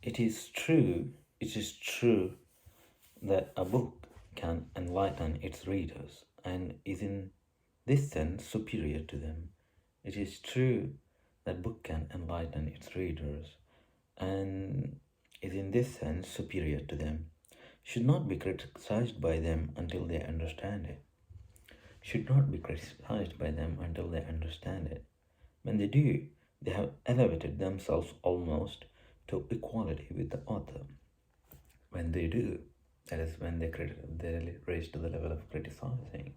it is true that a book can enlighten its readers and is in this sense superior to them. It is true that book can enlighten its readers and is in this sense superior to them. Should not be criticized by them until they understand it. Should not be criticized by them until they understand it. When they do, they have elevated themselves almost to equality with the author. When they do, that is when they raise to the level of criticizing,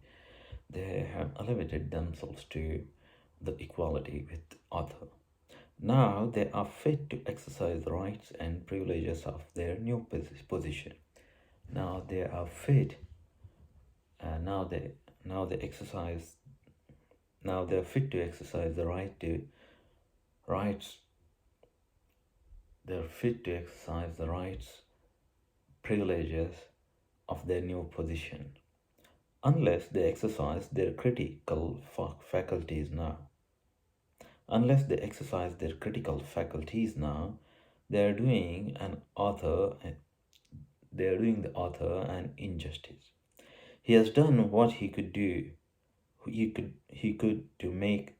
they have elevated themselves to the equality with author. Now they are fit to exercise the rights and privileges of their new position. Now they are fit. Now they exercise. Now they are fit to exercise the rights. They are fit to exercise the rights, privileges of their new position. Unless they exercise their critical faculties now. Unless they exercise their critical faculties now, they are doing the author an injustice. He has done what he could do. He could to make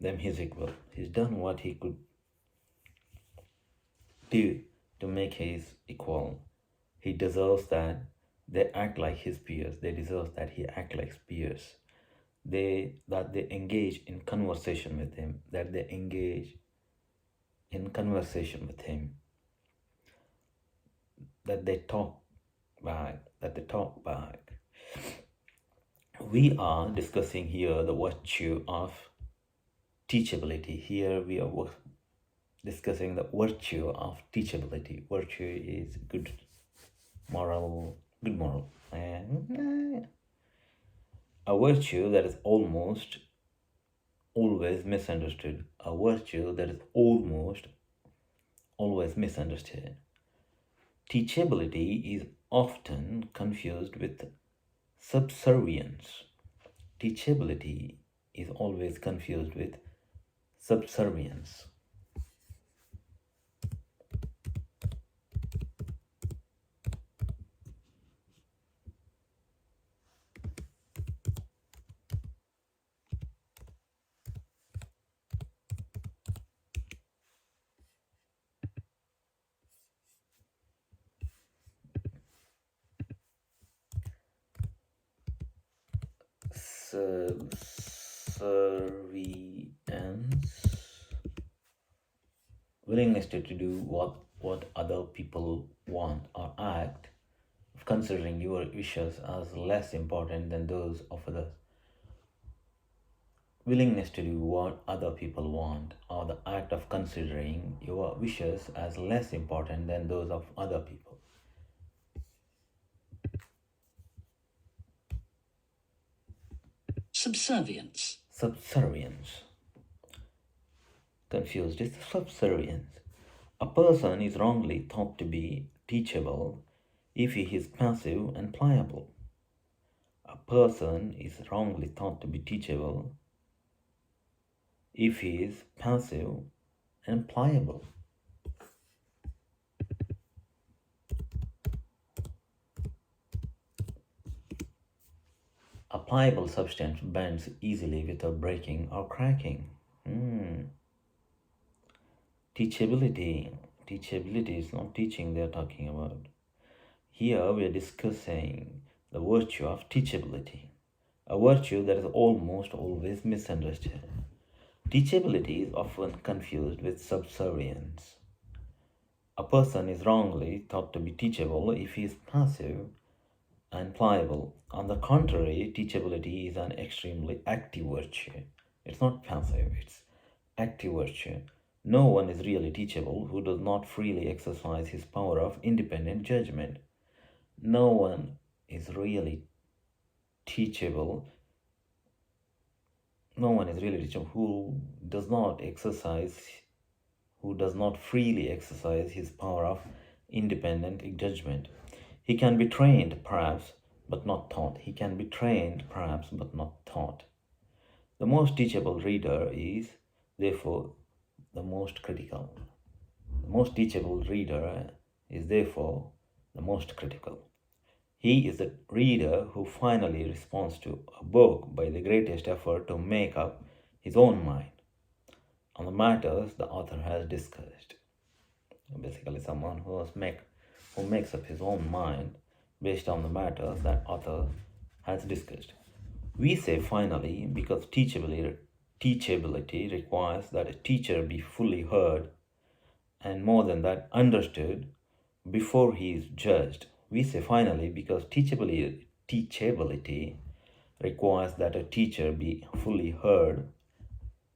them his equal. He's done what he could do to make his equal. He deserves that they act like his peers. They deserve that he act like peers. That they engage in conversation with him. That they engage in conversation with him. That they talk back. That they talk back. We are discussing here the virtue of teachability. Here we are discussing the virtue of teachability. Virtue is good moral, and a virtue that is almost always misunderstood. A virtue that is almost always misunderstood. Teachability is often confused with subservience. Teachability is always confused with subservience. Subservience, willingness to do what other people want or act, considering your wishes as less important than those of others. Willingness to do what other people want, or the act of considering your wishes as less important than those of other people. Subservience. Subservience. Confused is subservience. A person is wrongly thought to be teachable if he is passive and pliable. A person is wrongly thought to be teachable if he is passive and pliable. A pliable substance bends easily without breaking or cracking. Teachability. Teachability is not teaching they're talking about. Here we are discussing the virtue of teachability, a virtue that is almost always misunderstood. Teachability is often confused with subservience. A person is wrongly thought to be teachable if he is passive and pliable. On the contrary, teachability is an extremely active virtue. It's not passive, it's active virtue. No one is really teachable who does not freely exercise his power of independent judgment. No one is really teachable. No one is really teachable who does not freely exercise his power of independent judgment. He can be trained, perhaps, but not taught. He can be trained, perhaps, but not taught. The most teachable reader is, therefore, the most critical. The most teachable reader is therefore the most critical. He is the reader who finally responds to a book by the greatest effort to make up his own mind on the matters the author has discussed. Basically, someone who makes up his own mind based on the matters that author has discussed. We say finally because teachability requires that a teacher be fully heard and more than that understood before he is judged. We say finally because teachability requires that a teacher be fully heard.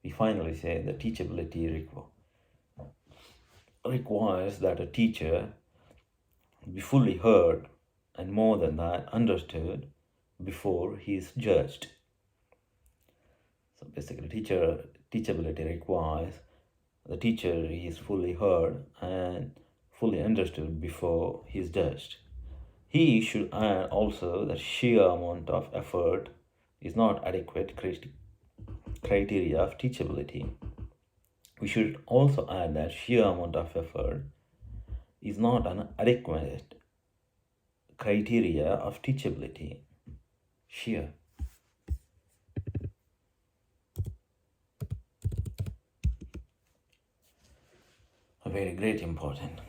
We finally say that teachability requires that a teacher be fully heard and more than that understood before he is judged. So basically teachability requires the teacher is fully heard and fully understood before he is judged. He should add also that sheer amount of effort is not adequate criteria of teachability. We should also add that sheer amount of effort is not an adequate criteria of teachability. Sheer. A very great important.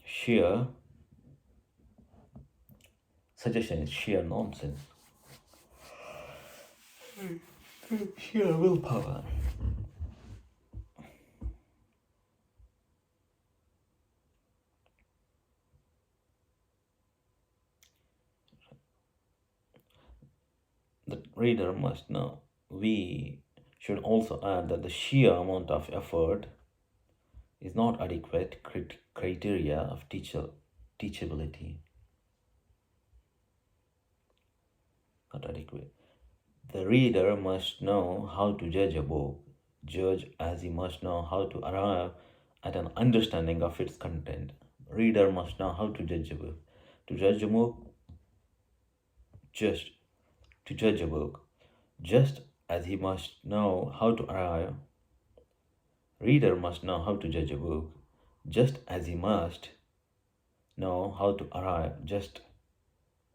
Sheer suggestion is sheer nonsense. Sheer willpower. The reader must know. We should also add that the sheer amount of effort is not adequate criteria of teachability. Not adequate. The reader must know how to judge a book, judge as he must know how to arrive at an understanding of its content. Reader must know how to judge a book. To judge a book, just as he must know how to arrive. Reader must know how to judge a book, just as he must know how to arrive, just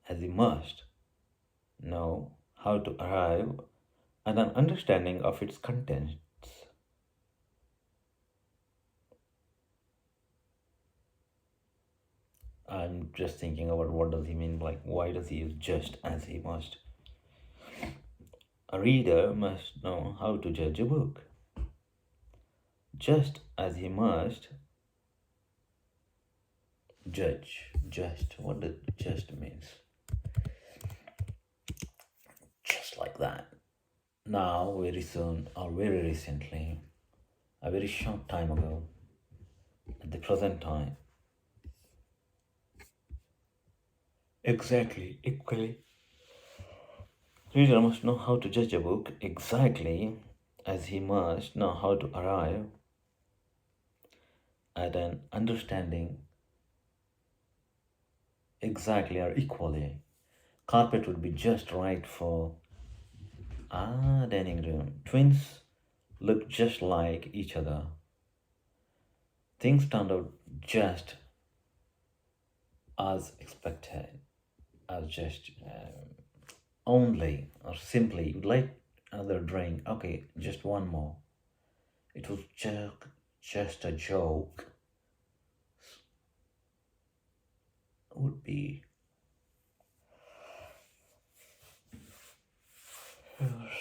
as he must know how to arrive at an understanding of its contents. I'm just thinking about what does he mean, like why does he use just as he must? A reader must know how to judge a book, just as he must judge. Just, what does just means? Just like that. Now, very soon, or very recently, a very short time ago, at the present time, exactly, equally, reader must know how to judge a book exactly as he must know how to arrive at an understanding exactly or equally. Carpet would be just right for dining room. Twins look just like each other. Things turned out just as expected, as just only or simply. You'd like another drink? Okay, just one more. It was just a joke. Would be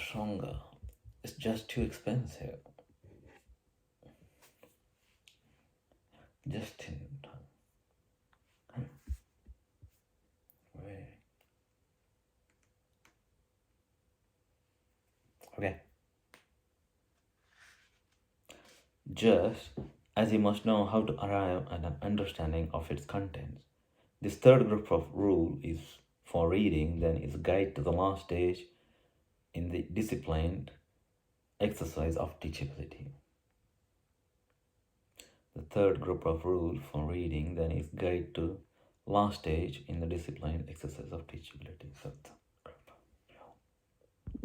stronger. It's just too expensive. Just in time. Okay. Just as he must know how to arrive at an understanding of its contents. This third group of rule is for reading, then is guide to the last stage in the disciplined exercise of teachability. The third group of rule for reading then is guide to last stage in the disciplined exercise of teachability. So